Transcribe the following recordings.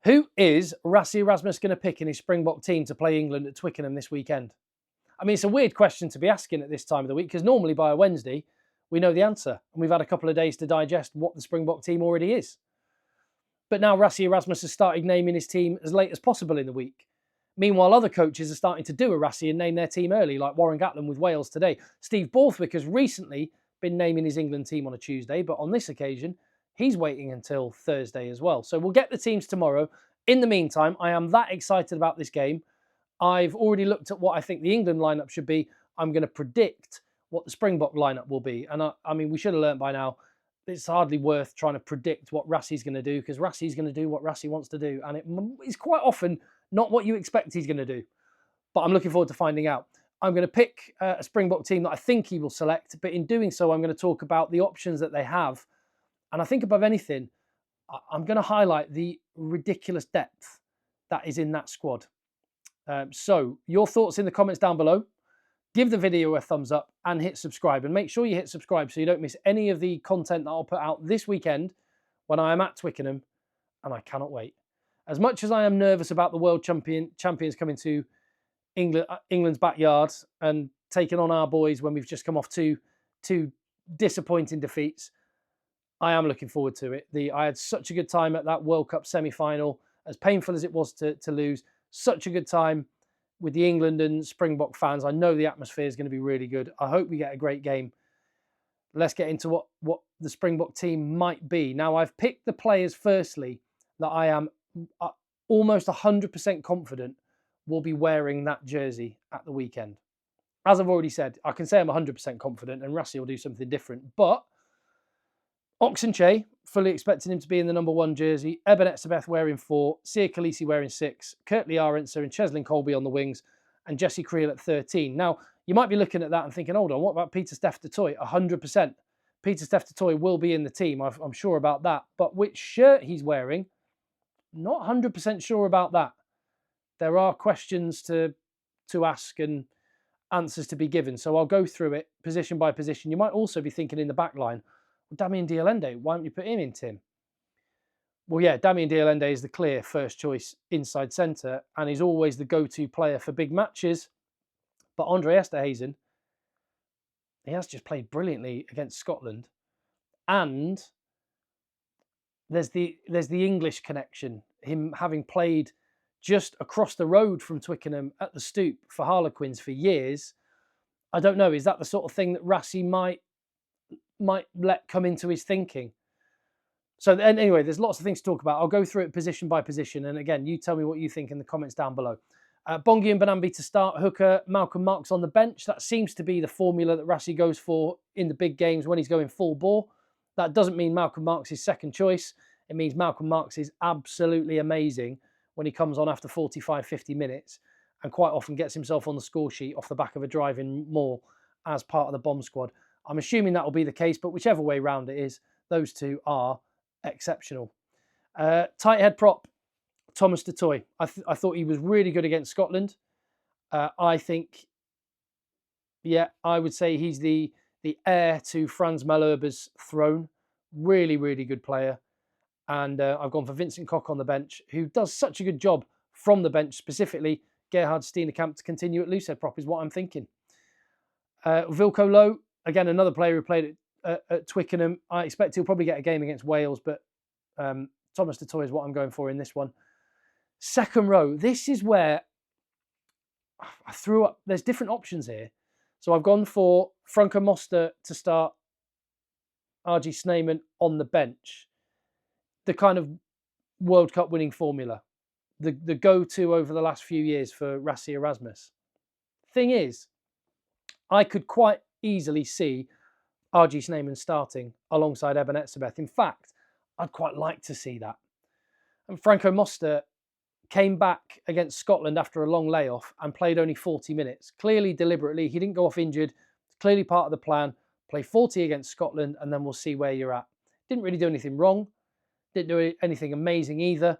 Who is Rassie Erasmus going to pick in his Springbok team to play England at Twickenham this weekend? I mean, it's a weird question to be asking at this time of the week because normally by a Wednesday, we know the answer. And we've had a couple of days to digest what the Springbok team already is. But now Rassie Erasmus has started naming his team as late as possible in the week. Meanwhile, other coaches are starting to do a Rassie and name their team early, like Warren Gatland with Wales today. Steve Borthwick has recently been naming his England team on a Tuesday, but on this occasion, he's waiting until Thursday as well. So we'll get the teams tomorrow. In the meantime, I am that excited about this game. I've already looked at what I think the England lineup should be. I'm going to predict what the Springbok lineup will be. And I mean, we should have learned by now, it's hardly worth trying to predict what Rassie's going to do because Rassie's going to do what Rassie wants to do. And it is quite often not what you expect he's going to do. But I'm looking forward to finding out. I'm going to pick a Springbok team that I think he will select. But in doing so, I'm going to talk about the options that they have. And I think above anything, I'm going to highlight the ridiculous depth that is in that squad. So your thoughts in the comments down below. Give the video a thumbs up and hit subscribe. And make sure you hit subscribe so you don't miss any of the content that I'll put out this weekend when I am at Twickenham. And I cannot wait. As much as I am nervous about the world champions coming to England's backyard and taking on our boys when we've just come off two disappointing defeats, I am looking forward to it. I had such a good time at that World Cup semi-final, as painful as it was to lose. Such a good time with the England and Springbok fans. I know the atmosphere is going to be really good. I hope we get a great game. Let's get into what the Springbok team might be. Now, I've picked the players, firstly, that I am almost 100% confident will be wearing that jersey at the weekend. As I've already said, I can say I'm 100% confident and Rassie will do something different. But Oxenche, fully expecting him to be in the number 1 jersey. Eben Etzebeth wearing 4. Sia Khaleesi wearing 6. Kurtley Arendse and Cheslin Colby on the wings. And Jesse Creel at 13. Now, you might be looking at that and thinking, hold on, what about Pieter-Steph du Toit? 100%. Pieter-Steph du Toit will be in the team. I'm sure about that. But which shirt he's wearing, not 100% sure about that. There are questions to ask and answers to be given. So I'll go through it position by position. You might also be thinking in the back line, Damien Dialende, why don't you put him in, Tim? Well, yeah, Damien Dialende is the clear first choice inside centre and he's always the go-to player for big matches. But Andre Esterhuizen, he has just played brilliantly against Scotland. And there's the English connection, him having played just across the road from Twickenham at the Stoop for Harlequins for years. I don't know, is that the sort of thing that Rassie might let come into his thinking? So anyway, there's lots of things to talk about. I'll go through it position by position. And again, you tell me what you think in the comments down below. Bongi and Banambi to start. Hooker, Malcolm Marks on the bench. That seems to be the formula that Rassie goes for in the big games when he's going full bore. That doesn't mean Malcolm Marks is second choice. It means Malcolm Marks is absolutely amazing when he comes on after 45, 50 minutes and quite often gets himself on the score sheet off the back of a driving maul as part of the bomb squad. I'm assuming that will be the case, but whichever way round it is, those two are exceptional. Tight head prop, Thomas du Toit. I thought he was really good against Scotland. I think, yeah, I would say he's the heir to Frans Malherbe's throne. Really, really good player. And I've gone for Vincent Koch on the bench, who does such a good job from the bench, specifically Gerhard Steenekamp to continue at loosehead prop is what I'm thinking. Wilco Low, again, another player who played at Twickenham. I expect he'll probably get a game against Wales, but Thomas du Toit is what I'm going for in this one. Second row, this is where I threw up. There's different options here. So I've gone for Franco Moster to start, RG Snyman on the bench. The kind of World Cup winning formula. The go-to over the last few years for Rassie Erasmus. Thing is, I could quite easily see RG Snyman starting alongside Eben Etzebeth. In fact, I'd quite like to see that. And Franco Moster came back against Scotland after a long layoff and played only 40 minutes. Clearly, deliberately, he didn't go off injured. Clearly part of the plan. Play 40 against Scotland and then we'll see where you're at. Didn't really do anything wrong. Didn't do anything amazing either.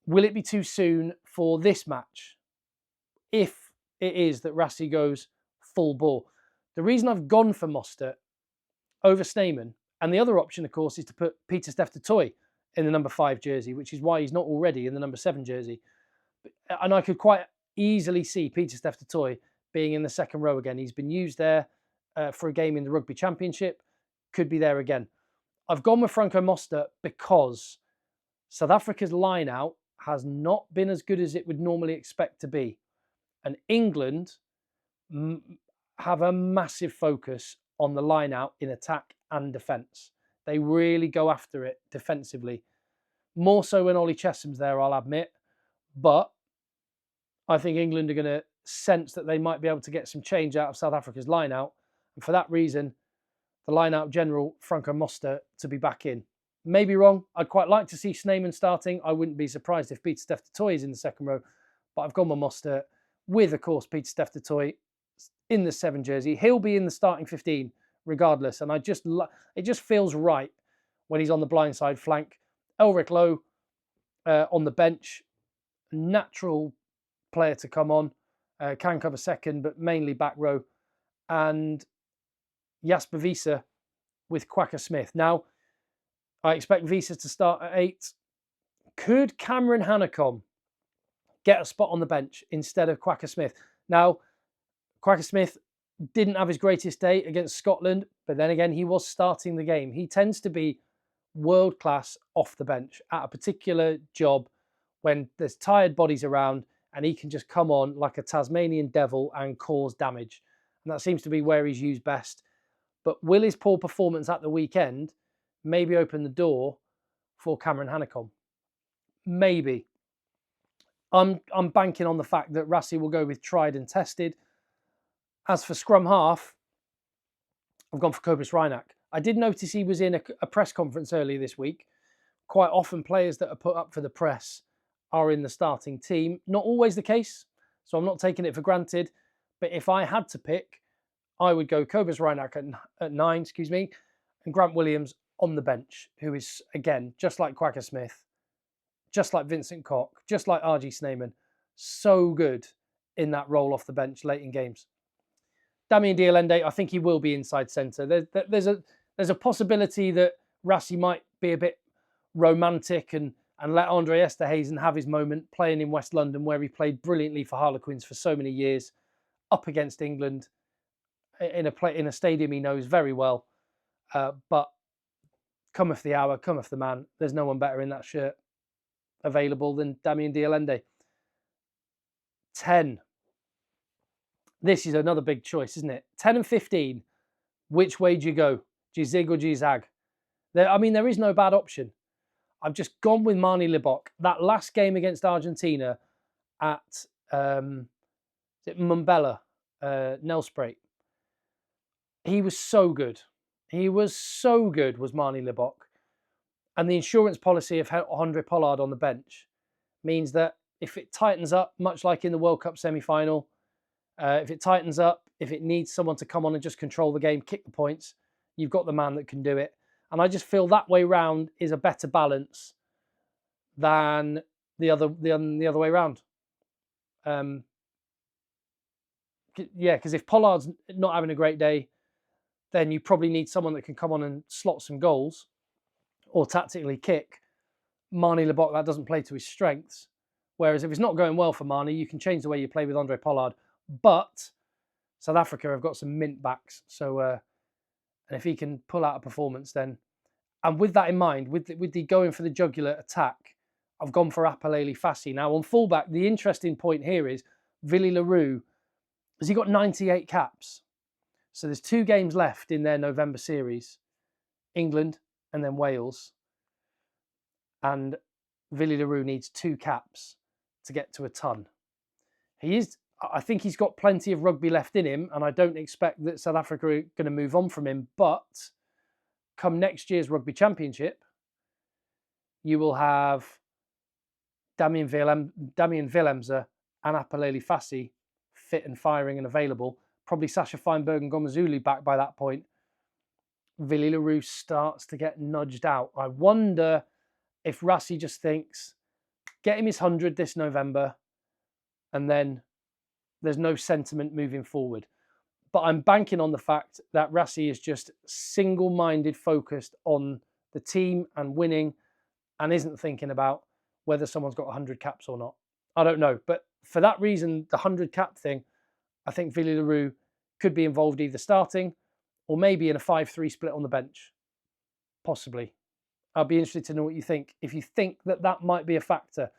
Will it be too soon for this match? If it is that Rassie goes full bore. The reason I've gone for Moster over Snyman, and the other option, of course, is to put Pieter-Steph du Toit in the number 5 jersey, which is why he's not already in the number 7 jersey. And I could quite easily see Pieter-Steph du Toit being in the second row again. He's been used there for a game in the Rugby Championship. Could be there again. I've gone with Franco Mostert because South Africa's line-out has not been as good as it would normally expect to be. And England have a massive focus on the line-out in attack and defence. They really go after it defensively. More so when Ollie Chesham's there, I'll admit. But I think England are going to sense that they might be able to get some change out of South Africa's line-out. And for that reason, the line-out general, Franco Mostert, to be back in. Maybe wrong. I'd quite like to see Snyman starting. I wouldn't be surprised if Pieter-Steph du Toit is in the second row. But I've gone with Mostert with, of course, Pieter-Steph du Toit in the 7 jersey. He'll be in the starting 15 regardless. And it just feels right when he's on the blindside flank. Elric Lowe on the bench. Natural player to come on. Can cover second, but mainly back row. And Jasper Wiese with Quacker Smith. Now, I expect Wiese to start at 8. Could Cameron Hanekom get a spot on the bench instead of Quacker Smith? Now, Quacker Smith didn't have his greatest day against Scotland, but then again, he was starting the game. He tends to be world-class off the bench at a particular job when there's tired bodies around and he can just come on like a Tasmanian devil and cause damage. And that seems to be where he's used best. But will his poor performance at the weekend maybe open the door for Cameron Hanekom? Maybe. I'm banking on the fact that Rassie will go with tried and tested. As for scrum half, I've gone for Cobus Reinach. I did notice he was in a press conference earlier this week. Quite often players that are put up for the press are in the starting team. Not always the case, so I'm not taking it for granted. But if I had to pick, I would go Cobus Reinach at 9, and Grant Williams on the bench, who is, again, just like Quacker Smith, just like Vincent Koch, just like RG Snyman, so good in that role off the bench late in games. Damien Diolende, I think he will be inside centre. There's a possibility that Rassie might be a bit romantic and let Andre Esterhuizen have his moment playing in West London, where he played brilliantly for Harlequins for so many years, up against England in a stadium he knows very well. But cometh the hour, cometh the man. There's no one better in that shirt available than Damien Diolende. 10. This is another big choice, isn't it? 10 and 15. Which way do you go? Do you zig or do you zag? There is no bad option. I've just gone with Marnie Libok. That last game against Argentina at Mumbella, Nelspruit. He was so good. He was so good, was Marnie Libok. And the insurance policy of Andre Pollard on the bench means that if it tightens up, much like in the World Cup semi-final, if it tightens up, if it needs someone to come on and just control the game, kick the points, you've got the man that can do it. And I just feel that way round is a better balance than the other way round. Because if Pollard's not having a great day, then you probably need someone that can come on and slot some goals or tactically kick. Marnie Libok, that doesn't play to his strengths. Whereas if it's not going well for Marnie, you can change the way you play with Andre Pollard. But South Africa have got some mint backs. So, and if he can pull out a performance, then... And with that in mind, with the going for the jugular attack, I've gone for Apalele Fassi. Now, on fullback, the interesting point here is Willie Leroux, has he got 98 caps? So there's 2 games left in their November series, England and then Wales. And Willie Leroux needs 2 caps to get to a ton. I think he's got plenty of rugby left in him, and I don't expect that South Africa are going to move on from him. But come next year's Rugby Championship, you will have Damien Willemse and Apalele Fassi fit and firing and available. Probably Sasha Feinberg and Gomazulu back by that point. Willie Leroux starts to get nudged out. I wonder if Rassie just thinks, get him his 100 this November, and then there's no sentiment moving forward. But I'm banking on the fact that Rassie is just single-minded focused on the team and winning, and isn't thinking about whether someone's got 100 caps or not. I don't know. But for that reason, the 100 cap thing, I think Villiers Leroux could be involved either starting or maybe in a 5-3 split on the bench. Possibly. I'll be interested to know what you think. If you think that that might be a factor.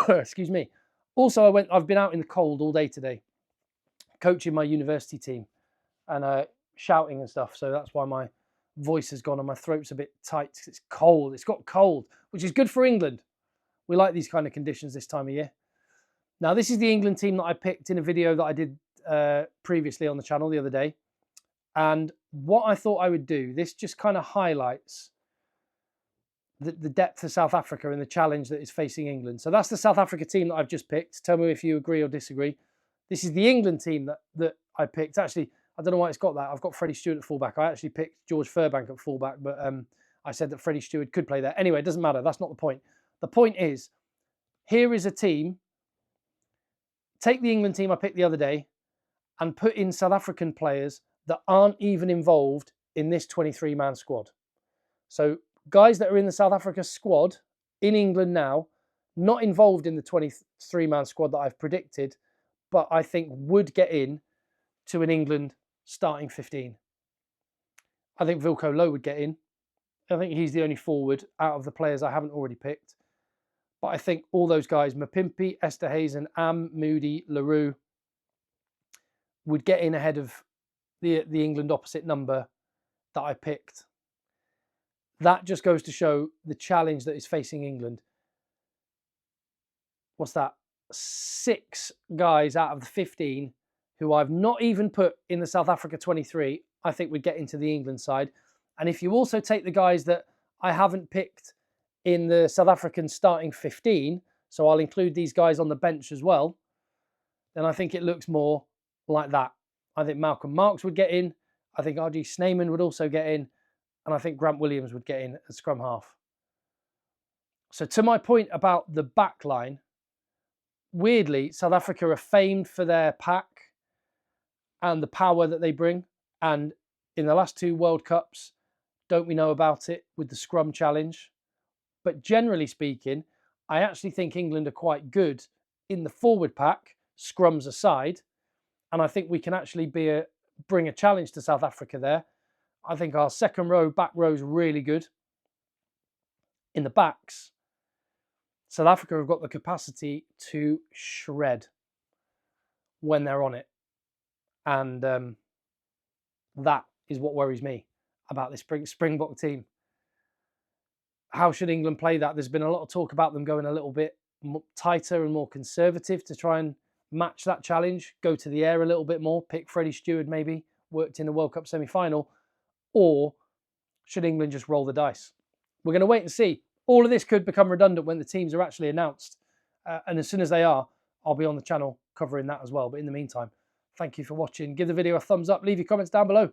Excuse me. Also, I've been out in the cold all day today, coaching my university team and shouting and stuff. So that's why my voice has gone and my throat's a bit tight. It's cold. It's got cold, which is good for England. We like these kind of conditions this time of year. Now, this is the England team that I picked in a video that I did previously on the channel the other day. And what I thought I would do, this just kind of highlights the depth of South Africa and the challenge that is facing England. So that's the South Africa team that I've just picked. Tell me if you agree or disagree. This is the England team that I picked. Actually, I don't know why it's got that. I've got Freddie Stewart at fullback. I actually picked George Furbank at fullback, but I said that Freddie Stewart could play there. Anyway, it doesn't matter. That's not the point. The point is, here is a team. Take the England team I picked the other day and put in South African players that aren't even involved in this 23-man squad. So guys that are in the South Africa squad in England now, not involved in the 23-man squad that I've predicted, but I think would get in to an England starting 15. I think Wilco Louw would get in. I think he's the only forward out of the players I haven't already picked. But I think all those guys, Mapimpi, Esterhuizen, Moody, Leroux, would get in ahead of the England opposite number that I picked. That just goes to show the challenge that is facing England. What's that? 6 guys out of the 15 who I've not even put in the South Africa 23, I think would get into the England side. And if you also take the guys that I haven't picked in the South African starting 15, so I'll include these guys on the bench as well, then I think it looks more like that. I think Malcolm Marks would get in. I think RG Snyman would also get in. And I think Grant Williams would get in as scrum half. So to my point about the back line, weirdly, South Africa are famed for their pack and the power that they bring. And in the last 2 World Cups, don't we know about it with the scrum challenge? But generally speaking, I actually think England are quite good in the forward pack, scrums aside. And I think we can actually bring a challenge to South Africa there. I think our second row, back row is really good. In the backs, South Africa have got the capacity to shred when they're on it. And that is what worries me about this Springbok team. How should England play that? There's been a lot of talk about them going a little bit tighter and more conservative to try and match that challenge, go to the air a little bit more, pick Freddie Stewart maybe, worked in the World Cup semi-final, or should England just roll the dice? We're going to wait and see. All of this could become redundant when the teams are actually announced. And as soon as they are, I'll be on the channel covering that as well. But in the meantime, thank you for watching. Give the video a thumbs up. Leave your comments down below.